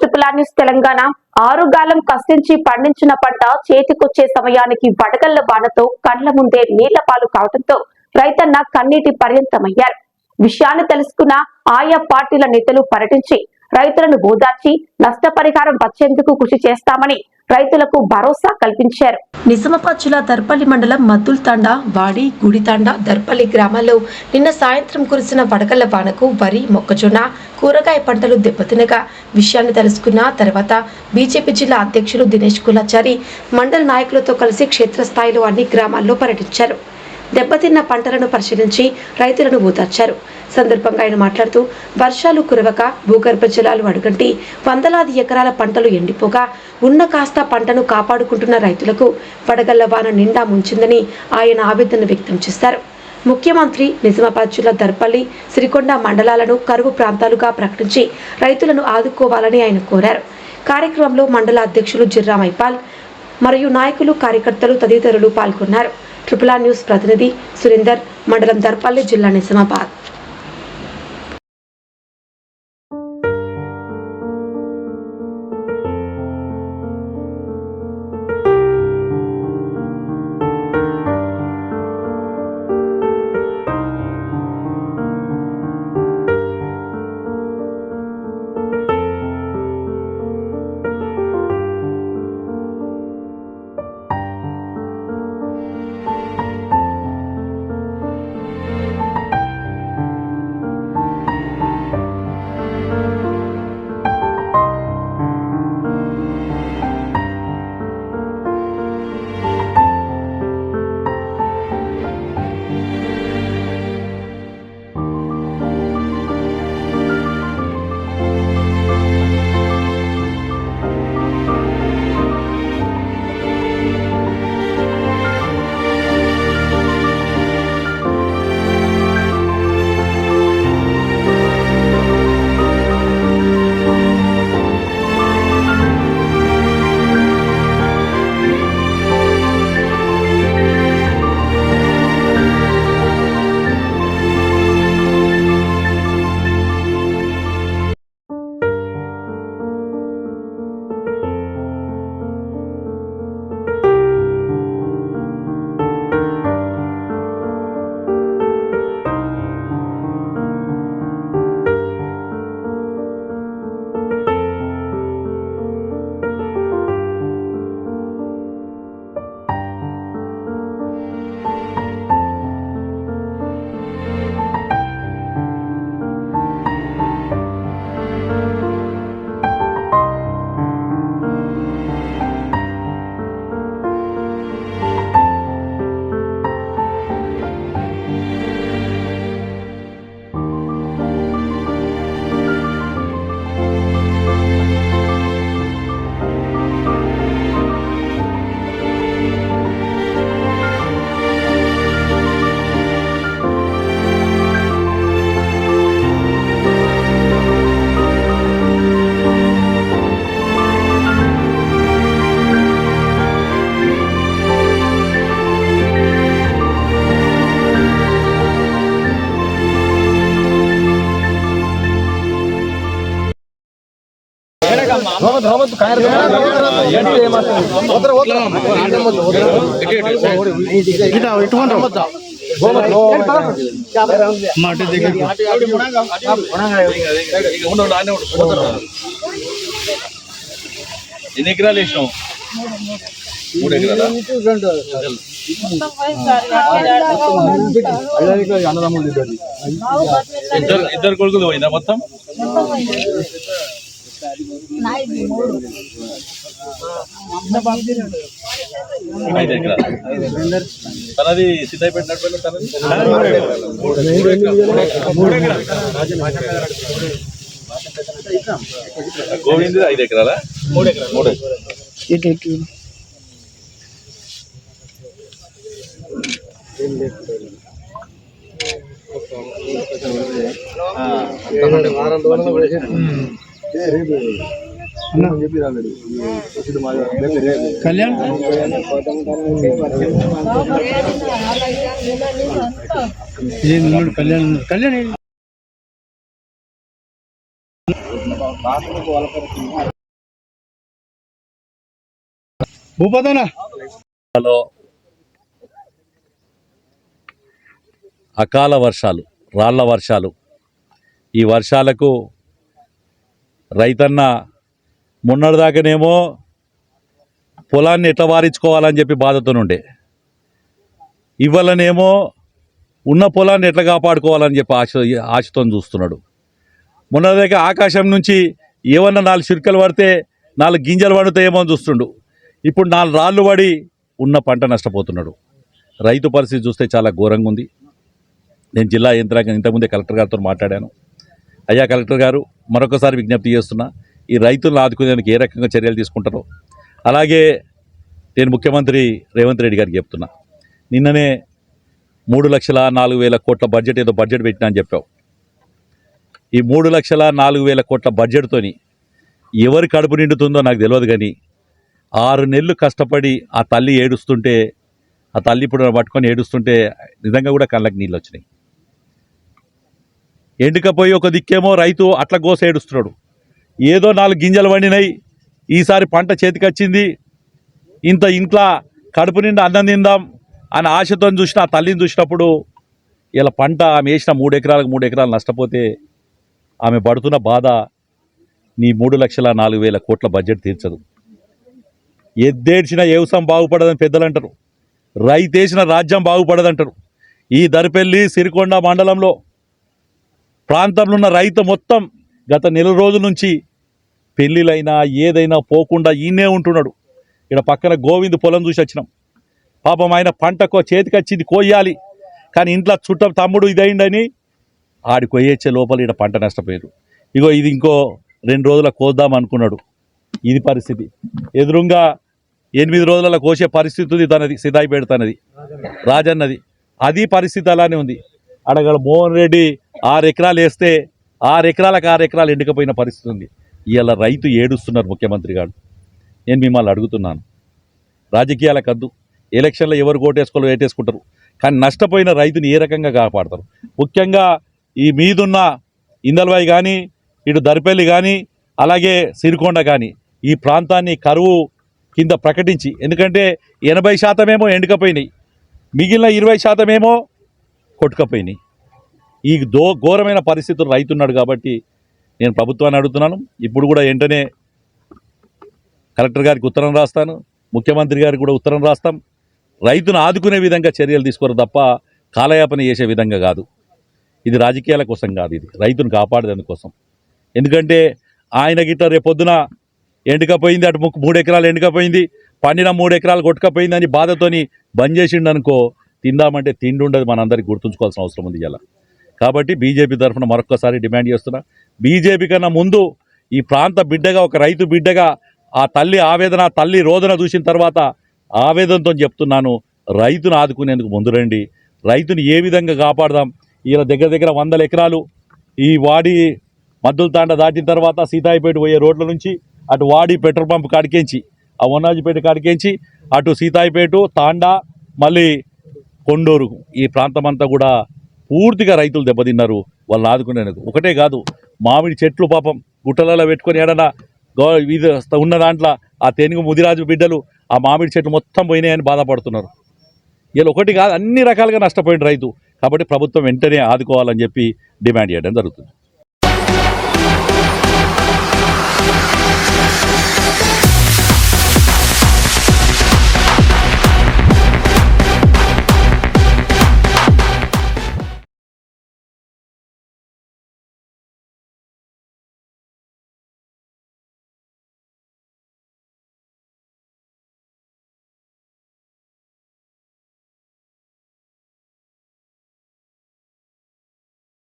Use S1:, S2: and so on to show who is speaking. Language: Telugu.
S1: Triple R news Telangana. ఆరుగాలం కష్టించి పండించిన పంట చేతికొచ్చే సమయానికి వడగళ్ల వానతో కండ్ల ముందే నీళ్ల పాలు కావడంతో రైతన్న కన్నీటి పర్యంతమయ్యారు. విషయాన్ని తెలుసుకున్న ఆయా పార్టీల నేతలు పర్యటించి రైతులను ఓదార్చి నష్టపరిహారం వచ్చేందుకు కృషి చేస్తామని రైతులకు భరోసా కల్పించారు. నిజామాబాద్ జిల్లా దర్పల్లి మండలం మద్దుల్ తాండా, వాడి, గుడితాండా, దర్పల్లి గ్రామాల్లో నిన్న సాయంత్రం కురిసిన వడగళ్ల వానకు వరి, మొక్కజొన్న, కూరగాయ పంటలు దెబ్బతినగా విషయాన్ని తెలుసుకున్న తర్వాత బీజేపీ జిల్లా అధ్యక్షులు దినేష్ కులాచారి మండల నాయకులతో కలిసి క్షేత్రస్థాయిలో అన్ని గ్రామాల్లో పర్యటించారు. దెబ్బతిన్న పంటలను పరిశీలించి రైతులను ఓదార్చారు. సందర్భంగా ఆయన మాట్లాడుతూ వర్షాలు కురవక భూగర్భ జలాలు అడుగంటి వందలాది ఎకరాల పంటలు ఎండిపోగా ఉన్న కాస్త పంటను కాపాడుకుంటున్న రైతులకు వడగళ్ల వాన నిండా ముంచిందని ఆయన ఆవేదన వ్యక్తం చేశారు. ముఖ్యమంత్రి నిజామాబాద్ జిల్లా దర్పల్లి, సిరికొండ మండలాలను కరువు ప్రాంతాలుగా ప్రకటించి రైతులను ఆదుకోవాలని ఆయన కోరారు. కార్యక్రమంలో మండల అధ్యక్షులు జిర్రా మైపాల్ మరియు నాయకులు, కార్యకర్తలు తదితరులు పాల్గొన్నారు. ట్రిపుల్ ఆర్ న్యూస్ ప్రతినిధి సురేందర్, మండలం దర్పల్లి, జిల్లా నిజామాబాద్.
S2: ఎన్ని ఎకరాలు వేసినావు? 3 ఎకరాలా? ఇద్దరు కొడుకులు పోయిందా మొత్తం? 5 ఎకరాలు. తనది సిద్ధాయిపేట నడిపోయిన తనది 3 ఎకరాలు. గోవింద్ 5 ఎకరాలా? 3 ఎకరాలు.
S3: కళ్యాణ్ కళ్యాణ్ భూపతనా
S2: లో అకాల వర్షాలు, రాళ్ల వర్షాలు, ఈ వర్షాలకు రైతన్న మొన్నటిదాకానేమో పొలాన్ని ఎట్లా వారించుకోవాలని చెప్పి బాధతోనుండే, ఇవాళనేమో ఉన్న పొలాన్ని ఎట్లా కాపాడుకోవాలని చెప్పి ఆశతో చూస్తున్నాడు. మొన్నటిదాకా ఆకాశం నుంచి ఏమన్నా 4 చిరుకలు పడితే 4 గింజలు పడుతాయేమో అని చూస్తుండు. ఇప్పుడు 4 రాళ్ళు పడి ఉన్న పంట నష్టపోతున్నాడు. రైతు పరిస్థితి చూస్తే చాలా ఘోరంగా ఉంది. నేను జిల్లా యంత్రాంగం ఇంతకుముందే కలెక్టర్ గారితో మాట్లాడాను. అయ్యా కలెక్టర్ గారు, మరొకసారి విజ్ఞప్తి చేస్తున్నా, ఈ రైతులను ఆదుకునేందుకు ఏ రకంగా చర్యలు తీసుకుంటారో, అలాగే నేను ముఖ్యమంత్రి రేవంత్ రెడ్డి గారికి చెప్తున్నా, నిన్ననే 3,04,000 కోట్ల బడ్జెట్ ఏదో బడ్జెట్ పెట్టినా అని చెప్పావు. ఈ 3,04,000 కోట్ల బడ్జెట్తోని ఎవరి కడుపు నిండుతుందో నాకు తెలియదు, కానీ 6 నెలలు కష్టపడి ఆ తల్లి ఏడుస్తుంటే, ఆ తల్లి ఇప్పుడు పట్టుకొని ఏడుస్తుంటే నిజంగా కూడా కళ్ళకి నీళ్ళు వచ్చినాయి. ఎండుకపోయి ఒక దిక్కేమో రైతు అట్లా గోస ఏడుస్తున్నాడు. ఏదో 4 గింజలు పండినాయి, ఈసారి పంట చేతికొచ్చింది, ఇంట్లో కడుపు నిండా అన్నం తిందాం అని ఆశతో చూసిన ఆ తల్లిని చూసినప్పుడు ఇలా పంట ఆమె వేసిన 3 ఎకరాలకు 3 ఎకరాలు నష్టపోతే ఆమె పడుతున్న బాధ నీ 3,04,000 కోట్ల బడ్జెట్ తీర్చదు. ఎద్దేడ్చిన వ్యవసాయం బాగుపడదని పెద్దలు అంటారు, రైతేసిన రాజ్యం బాగుపడదంటారు. ఈ దరిపెల్లి సిరికొండ మండలంలో ప్రాంతంలో ఉన్న రైతు మొత్తం గత నెల రోజుల నుంచి పెళ్ళిళ్ళైనా ఏదైనా పోకుండా ఈయనే ఉంటున్నాడు. ఇక్కడ పక్కన గోవింద్ పొలం చూసి వచ్చినాం. పాపం ఆయన పంటకో చేతికొచ్చింది కోయాలి, కానీ ఇంట్లో చుట్టం తమ్ముడు ఇదైందని ఆడి కొయ్యొచ్చే లోపల ఇక్కడ పంట నష్టపోయారు. ఇగో ఇది ఇంకో 2 రోజుల కోద్దాం అనుకున్నాడు. ఇది పరిస్థితి. ఎదురుగా 8 రోజుల కోసే పరిస్థితి తనది, సిద్ధాయిపేట తనది, రాజన్నది. అది పరిస్థితి అలానే ఉంది. అడగడ మోహన్ రెడ్డి 6 ఎకరాలు వేస్తే 6 ఎకరాలకు 6 ఎకరాలు ఎండుకపోయిన పరిస్థితి ఉంది. ఇలా రైతు ఏడుస్తున్నారు. ముఖ్యమంత్రి గారు, నేను మిమ్మల్ని అడుగుతున్నాను, రాజకీయాలకు వద్దు, ఎలక్షన్లో ఎవరు ఓటేసుకోవాలో వేటేసుకుంటారు, కానీ నష్టపోయిన రైతుని ఏ రకంగా కాపాడతారు? ముఖ్యంగా ఈ మీదున్న ఇందల్వాయి కానీ, ఇటు దరిపల్లి కానీ, అలాగే సిరికొండ కానీ, ఈ ప్రాంతాన్ని కరువు కింద ప్రకటించి, ఎందుకంటే 80% ఏమో ఎండుకపోయినాయి, మిగిలిన 20% ఏమో కొట్టుకపోయినాయి. ఈ ఘోరమైన పరిస్థితులు రైతున్నాడు. కాబట్టి నేను ప్రభుత్వాన్ని అడుగుతున్నాను, ఇప్పుడు కూడా వెంటనే కలెక్టర్ గారికి ఉత్తరం రాస్తాను, ముఖ్యమంత్రి గారికి కూడా ఉత్తరం రాస్తాం. రైతును ఆదుకునే విధంగా చర్యలు తీసుకోరు తప్ప కాలయాపన చేసే విధంగా కాదు. ఇది రాజకీయాల కోసం కాదు, ఇది రైతును కాపాడేందుకోసం. ఎందుకంటే ఆయన గిట్ట రేపొద్దున ఎండుకపోయింది, అటు 3 ఎకరాలు ఎండుకపోయింది, పండిన 3 ఎకరాలు కొట్టుకపోయిందని బాధతోని బంద్ చేసిండు అనుకో, తిందామంటే తిండి ఉండదు. మనందరికీ గుర్తుంచుకోవాల్సిన అవసరం ఉంది ఇలా. కాబట్టి బీజేపీ తరఫున మరొక్కసారి డిమాండ్ చేస్తున్నా, బీజేపీ కన్నా ముందు ఈ ప్రాంత బిడ్డగా, ఒక రైతు బిడ్డగా ఆ తల్లి ఆవేదన, తల్లి రోదన చూసిన తర్వాత ఆవేదనతో చెప్తున్నాను, రైతును ఆదుకునేందుకు ముందు రండి. రైతుని ఏ విధంగా కాపాడదాం? ఇలా దగ్గర 100 ఎకరాలు ఈ వాడి మద్దుల తాండ దాటిన తర్వాత సీతాయిపేట పోయే రోడ్ల నుంచి అటు వాడి పెట్రోల్ పంప్ కాడికేంచి, ఆ వన్నాజిపేట కాడికేంచి అటు సీతాయిపేట, తాండా, మళ్ళీ కొండూరు, ఈ ప్రాంతం అంతా కూడా పూర్తిగా రైతులు దెబ్బతిన్నారు. వాళ్ళని ఆదుకునేందుకు ఒకటే కాదు, మామిడి చెట్లు పాపం గుట్టలలో పెట్టుకొని ఏడన్నా ఇది ఉన్న దాంట్లో ఆ తెనుగు ముదిరాజు బిడ్డలు ఆ మామిడి చెట్లు మొత్తం పోయినాయని బాధపడుతున్నారు. ఇలా ఒకటి కాదు, అన్ని రకాలుగా నష్టపోయిన రైతు. కాబట్టి ప్రభుత్వం వెంటనే ఆదుకోవాలని చెప్పి డిమాండ్ చేయడం జరుగుతుంది.